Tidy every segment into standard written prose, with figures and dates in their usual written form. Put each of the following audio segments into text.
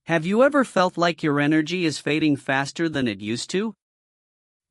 Have you ever felt like your energy is fading faster than it used to?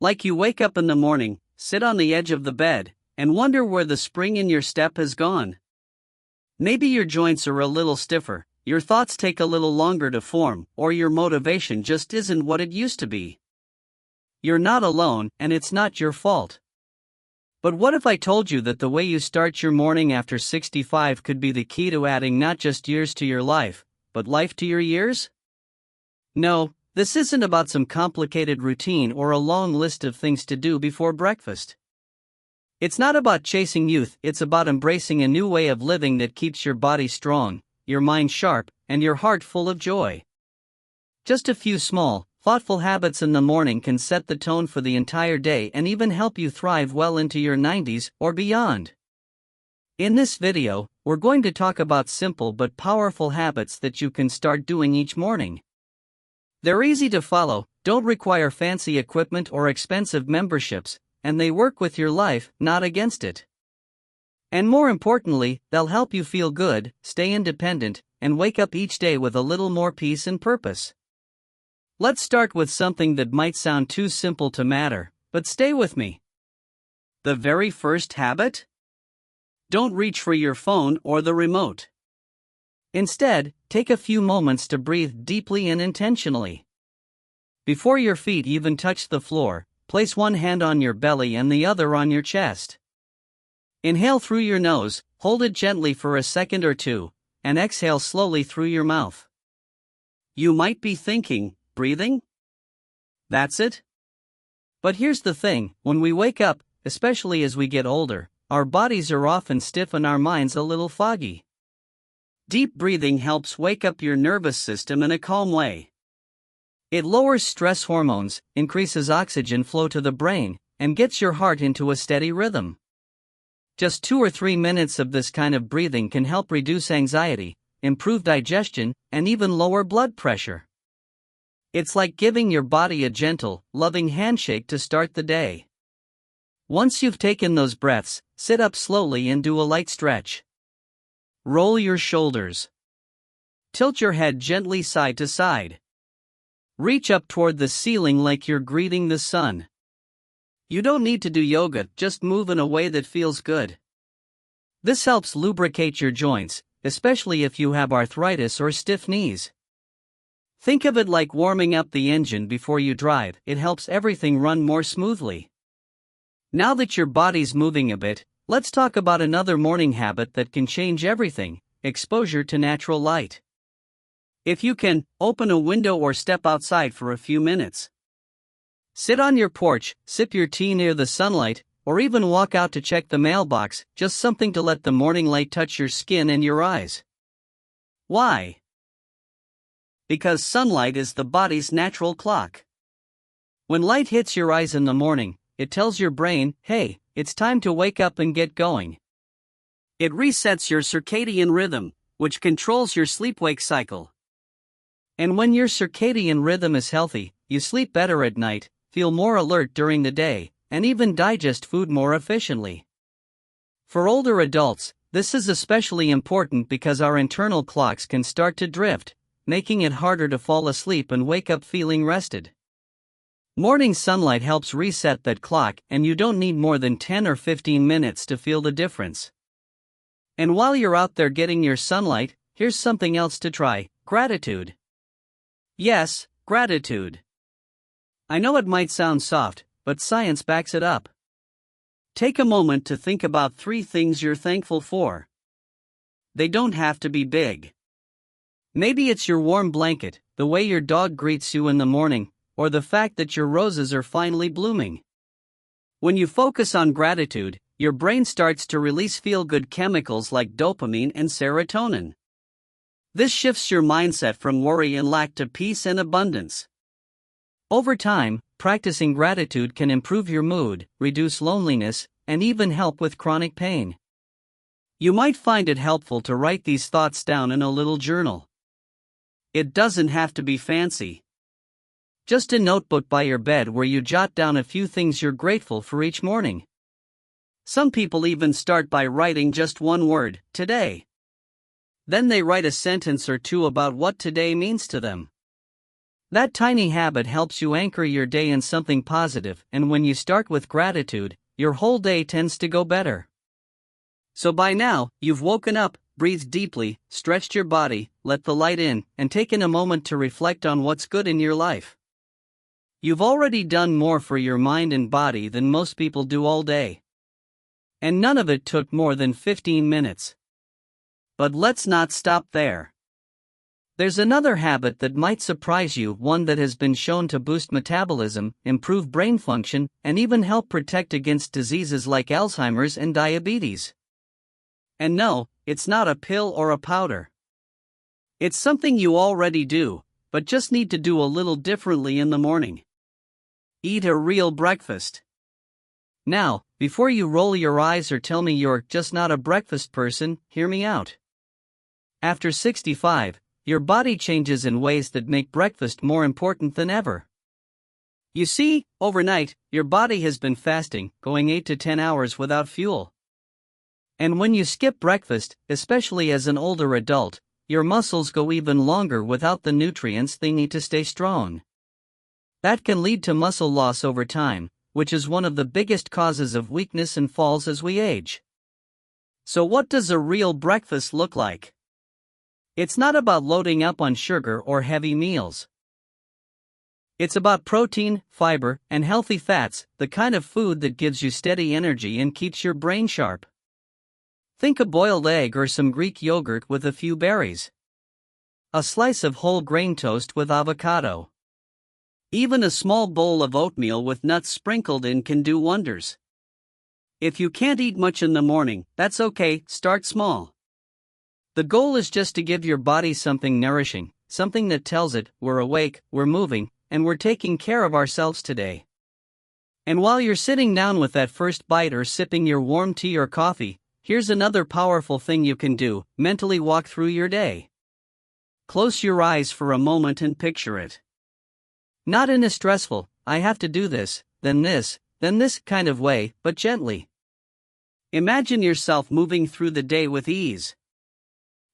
Like you wake up in the morning, sit on the edge of the bed, and wonder where the spring in your step has gone. Maybe your joints are a little stiffer, your thoughts take a little longer to form, or your motivation just isn't what it used to be. You're not alone, and it's not your fault. But what if I told you that the way you start your morning after 65 could be the key to adding not just years to your life, but life to your years? No, this isn't about some complicated routine or a long list of things to do before breakfast. It's not about chasing youth, it's about embracing a new way of living that keeps your body strong, your mind sharp, and your heart full of joy. Just a few small, thoughtful habits in the morning can set the tone for the entire day and even help you thrive well into your 90s or beyond. In this video, we're going to talk about simple but powerful habits that you can start doing each morning. They're easy to follow, don't require fancy equipment or expensive memberships, and they work with your life, not against it. And more importantly, they'll help you feel good, stay independent, and wake up each day with a little more peace and purpose. Let's start with something that might sound too simple to matter, but stay with me. The very first habit? Don't reach for your phone or the remote. Instead, take a few moments to breathe deeply and intentionally. Before your feet even touch the floor, place one hand on your belly and the other on your chest. Inhale through your nose, hold it gently for a second or two, and exhale slowly through your mouth. You might be thinking, breathing? That's it? But here's the thing, when we wake up, especially as we get older, our bodies are often stiff and our minds a little foggy. Deep breathing helps wake up your nervous system in a calm way. It lowers stress hormones, increases oxygen flow to the brain, and gets your heart into a steady rhythm. Just 2 or 3 minutes of this kind of breathing can help reduce anxiety, improve digestion, and even lower blood pressure. It's like giving your body a gentle, loving handshake to start the day. Once you've taken those breaths, sit up slowly and do a light stretch. Roll your shoulders. Tilt your head gently side to side. Reach up toward the ceiling like you're greeting the sun. You don't need to do yoga, just move in a way that feels good. This helps lubricate your joints, especially if you have arthritis or stiff knees. Think of it like warming up the engine before you drive, it helps everything run more smoothly. Now that your body's moving a bit, let's talk about another morning habit that can change everything: exposure to natural light. If you can, open a window or step outside for a few minutes. Sit on your porch, sip your tea near the sunlight, or even walk out to check the mailbox, just something to let the morning light touch your skin and your eyes. Why? Because sunlight is the body's natural clock. When light hits your eyes in the morning, it tells your brain, hey, it's time to wake up and get going. It resets your circadian rhythm, which controls your sleep-wake cycle. And when your circadian rhythm is healthy, you sleep better at night, feel more alert during the day, and even digest food more efficiently. For older adults, this is especially important because our internal clocks can start to drift, making it harder to fall asleep and wake up feeling rested. Morning sunlight helps reset that clock, and you don't need more than 10 or 15 minutes to feel the difference. And while you're out there getting your sunlight, here's something else to try: gratitude. Yes, gratitude. I know it might sound soft, but science backs it up. Take a moment to think about 3 things you're thankful for. They don't have to be big. Maybe it's your warm blanket, the way your dog greets you in the morning, or the fact that your roses are finally blooming. When you focus on gratitude, your brain starts to release feel-good chemicals like dopamine and serotonin. This shifts your mindset from worry and lack to peace and abundance. Over time, practicing gratitude can improve your mood, reduce loneliness, and even help with chronic pain. You might find it helpful to write these thoughts down in a little journal. It doesn't have to be fancy. Just a notebook by your bed where you jot down a few things you're grateful for each morning. Some people even start by writing just one word, today. Then they write a sentence or two about what today means to them. That tiny habit helps you anchor your day in something positive, and when you start with gratitude, your whole day tends to go better. So by now, you've woken up, breathed deeply, stretched your body, let the light in, and taken a moment to reflect on what's good in your life. You've already done more for your mind and body than most people do all day. And none of it took more than 15 minutes. But let's not stop there. There's another habit that might surprise you, one that has been shown to boost metabolism, improve brain function, and even help protect against diseases like Alzheimer's and diabetes. And no, it's not a pill or a powder. It's something you already do, but just need to do a little differently in the morning. Eat a real breakfast. Now, before you roll your eyes or tell me you're just not a breakfast person, hear me out. After 65, your body changes in ways that make breakfast more important than ever. You see, overnight, your body has been fasting, going 8 to 10 hours without fuel. And when you skip breakfast, especially as an older adult, your muscles go even longer without the nutrients they need to stay strong. That can lead to muscle loss over time, which is one of the biggest causes of weakness and falls as we age. So what does a real breakfast look like? It's not about loading up on sugar or heavy meals. It's about protein, fiber, and healthy fats, the kind of food that gives you steady energy and keeps your brain sharp. Think a boiled egg or some Greek yogurt with a few berries. A slice of whole grain toast with avocado. Even a small bowl of oatmeal with nuts sprinkled in can do wonders. If you can't eat much in the morning, that's okay, start small. The goal is just to give your body something nourishing, something that tells it, we're awake, we're moving, and we're taking care of ourselves today. And while you're sitting down with that first bite or sipping your warm tea or coffee, here's another powerful thing you can do: mentally walk through your day. Close your eyes for a moment and picture it. Not in a stressful, I have to do this kind of way, but gently. Imagine yourself moving through the day with ease.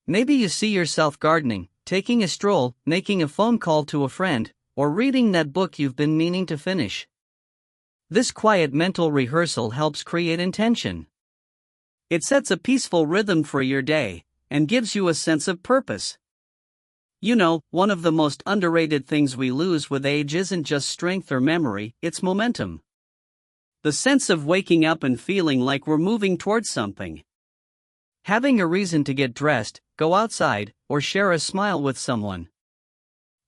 Maybe you see yourself gardening, taking a stroll, making a phone call to a friend, or reading that book you've been meaning to finish. This quiet mental rehearsal helps create intention. It sets a peaceful rhythm for your day, and gives you a sense of purpose. You know, one of the most underrated things we lose with age isn't just strength or memory, it's momentum. The sense of waking up and feeling like we're moving towards something. Having a reason to get dressed, go outside, or share a smile with someone.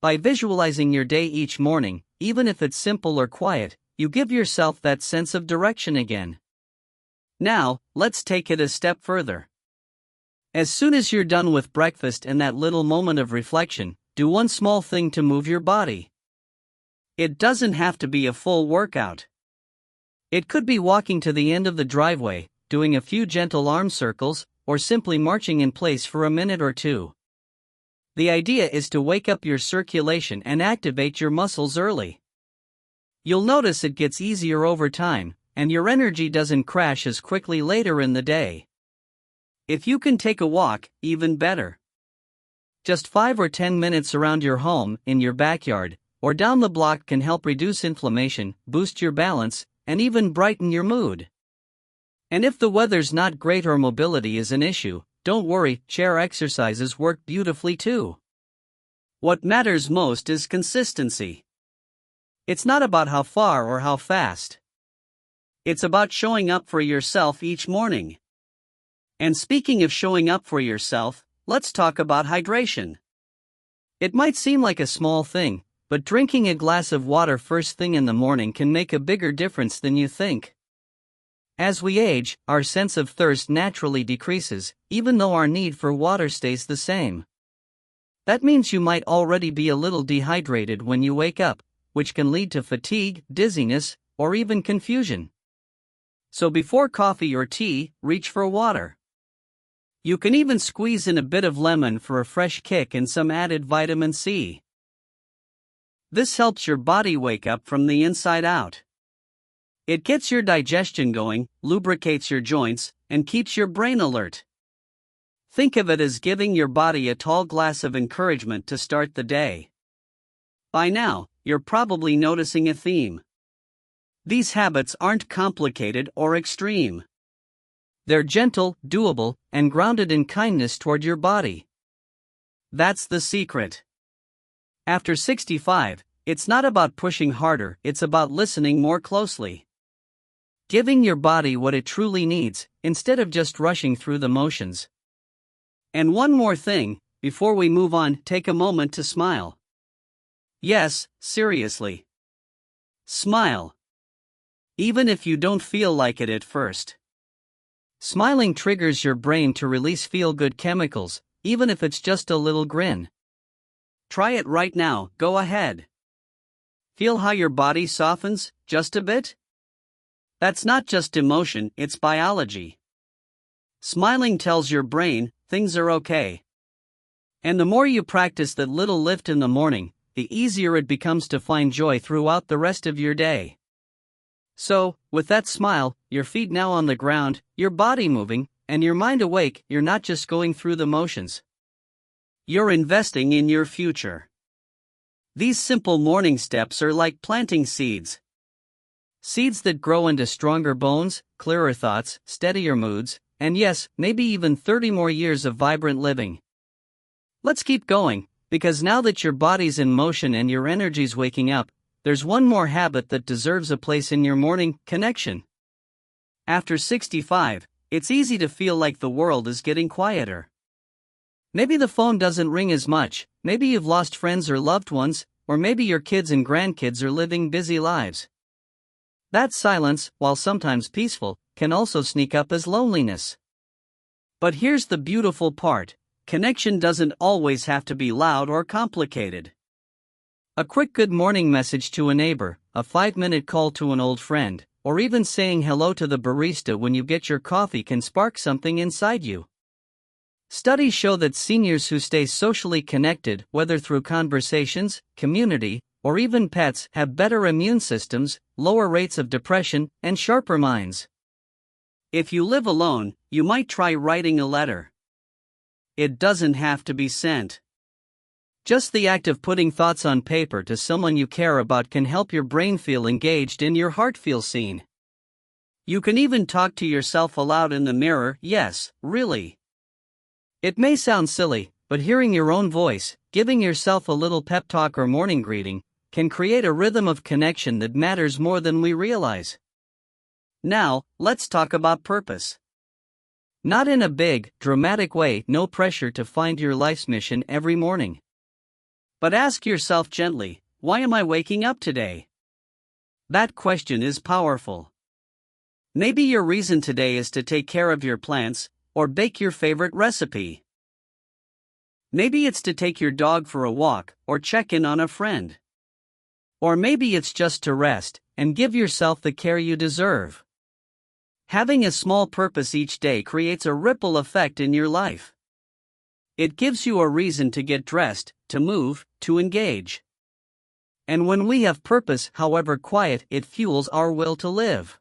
By visualizing your day each morning, even if it's simple or quiet, you give yourself that sense of direction again. Now, let's take it a step further. As soon as you're done with breakfast and that little moment of reflection, do one small thing to move your body. It doesn't have to be a full workout. It could be walking to the end of the driveway, doing a few gentle arm circles, or simply marching in place for a minute or two. The idea is to wake up your circulation and activate your muscles early. You'll notice it gets easier over time, and your energy doesn't crash as quickly later in the day. If you can take a walk, even better. Just 5 or 10 minutes around your home, in your backyard, or down the block can help reduce inflammation, boost your balance, and even brighten your mood. And if the weather's not great or mobility is an issue, don't worry, chair exercises work beautifully too. What matters most is consistency. It's not about how far or how fast. It's about showing up for yourself each morning. And speaking of showing up for yourself, let's talk about hydration. It might seem like a small thing, but drinking a glass of water first thing in the morning can make a bigger difference than you think. As we age, our sense of thirst naturally decreases, even though our need for water stays the same. That means you might already be a little dehydrated when you wake up, which can lead to fatigue, dizziness, or even confusion. So before coffee or tea, reach for water. You can even squeeze in a bit of lemon for a fresh kick and some added vitamin C. This helps your body wake up from the inside out. It gets your digestion going, lubricates your joints, and keeps your brain alert. Think of it as giving your body a tall glass of encouragement to start the day. By now, you're probably noticing a theme. These habits aren't complicated or extreme. They're gentle, doable, and grounded in kindness toward your body. That's the secret. After 65, it's not about pushing harder, it's about listening more closely. Giving your body what it truly needs, instead of just rushing through the motions. And one more thing, before we move on, take a moment to smile. Yes, seriously. Smile. Even if you don't feel like it at first. Smiling triggers your brain to release feel-good chemicals, even if it's just a little grin. Try it right now, go ahead. Feel how your body softens, just a bit? That's not just emotion, it's biology. Smiling tells your brain, things are okay. And the more you practice that little lift in the morning, the easier it becomes to find joy throughout the rest of your day. So, with that smile, your feet now on the ground, your body moving, and your mind awake, you're not just going through the motions. You're investing in your future. These simple morning steps are like planting seeds. Seeds that grow into stronger bones, clearer thoughts, steadier moods, and yes, maybe even 30 more years of vibrant living. Let's keep going, because now that your body's in motion and your energy's waking up, there's one more habit that deserves a place in your morning: connection. After 65, it's easy to feel like the world is getting quieter. Maybe the phone doesn't ring as much, maybe you've lost friends or loved ones, or maybe your kids and grandkids are living busy lives. That silence, while sometimes peaceful, can also sneak up as loneliness. But here's the beautiful part: connection doesn't always have to be loud or complicated. A quick good morning message to a neighbor, a 5-minute call to an old friend, or even saying hello to the barista when you get your coffee can spark something inside you. Studies show that seniors who stay socially connected, whether through conversations, community, or even pets, have better immune systems, lower rates of depression, and sharper minds. If you live alone, you might try writing a letter. It doesn't have to be sent. Just the act of putting thoughts on paper to someone you care about can help your brain feel engaged and your heart feel seen. You can even talk to yourself aloud in the mirror. Yes, really. It may sound silly, but hearing your own voice, giving yourself a little pep talk or morning greeting, can create a rhythm of connection that matters more than we realize. Now, let's talk about purpose. Not in a big, dramatic way, no pressure to find your life's mission every morning. But ask yourself gently, why am I waking up today? That question is powerful. Maybe your reason today is to take care of your plants, or bake your favorite recipe. Maybe it's to take your dog for a walk, or check in on a friend. Or maybe it's just to rest, and give yourself the care you deserve. Having a small purpose each day creates a ripple effect in your life. It gives you a reason to get dressed, to move, to engage. And when we have purpose, however quiet, it fuels our will to live.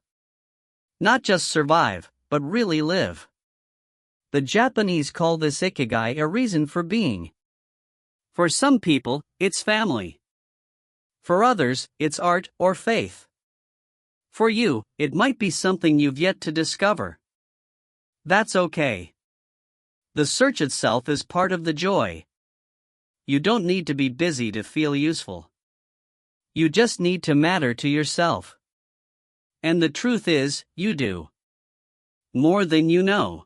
Not just survive, but really live. The Japanese call this ikigai, a reason for being. For some people, it's family. For others, it's art or faith. For you, it might be something you've yet to discover. That's okay. The search itself is part of the joy. You don't need to be busy to feel useful. You just need to matter to yourself. And the truth is, you do. More than you know.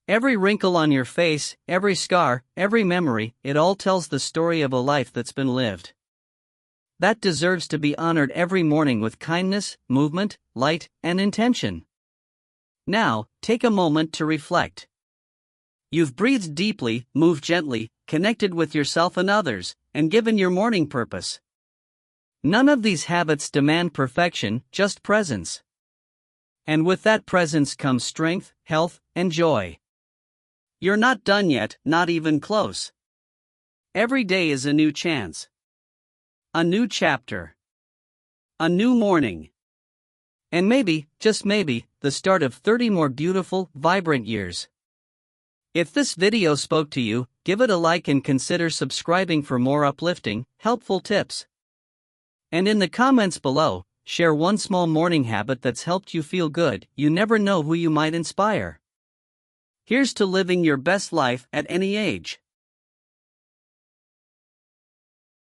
Every wrinkle on your face, every scar, every memory, it all tells the story of a life that's been lived. That deserves to be honored every morning with kindness, movement, light, and intention. Now, take a moment to reflect. You've breathed deeply, moved gently, connected with yourself and others, and given your morning purpose. None of these habits demand perfection, just presence. And with that presence comes strength, health, and joy. You're not done yet, not even close. Every day is a new chance. A new chapter. A new morning. And maybe, just maybe, the start of 30 more beautiful, vibrant years. If this video spoke to you, give it a like and consider subscribing for more uplifting, helpful tips. And in the comments below, share one small morning habit that's helped you feel good. You never know who you might inspire. Here's to living your best life at any age.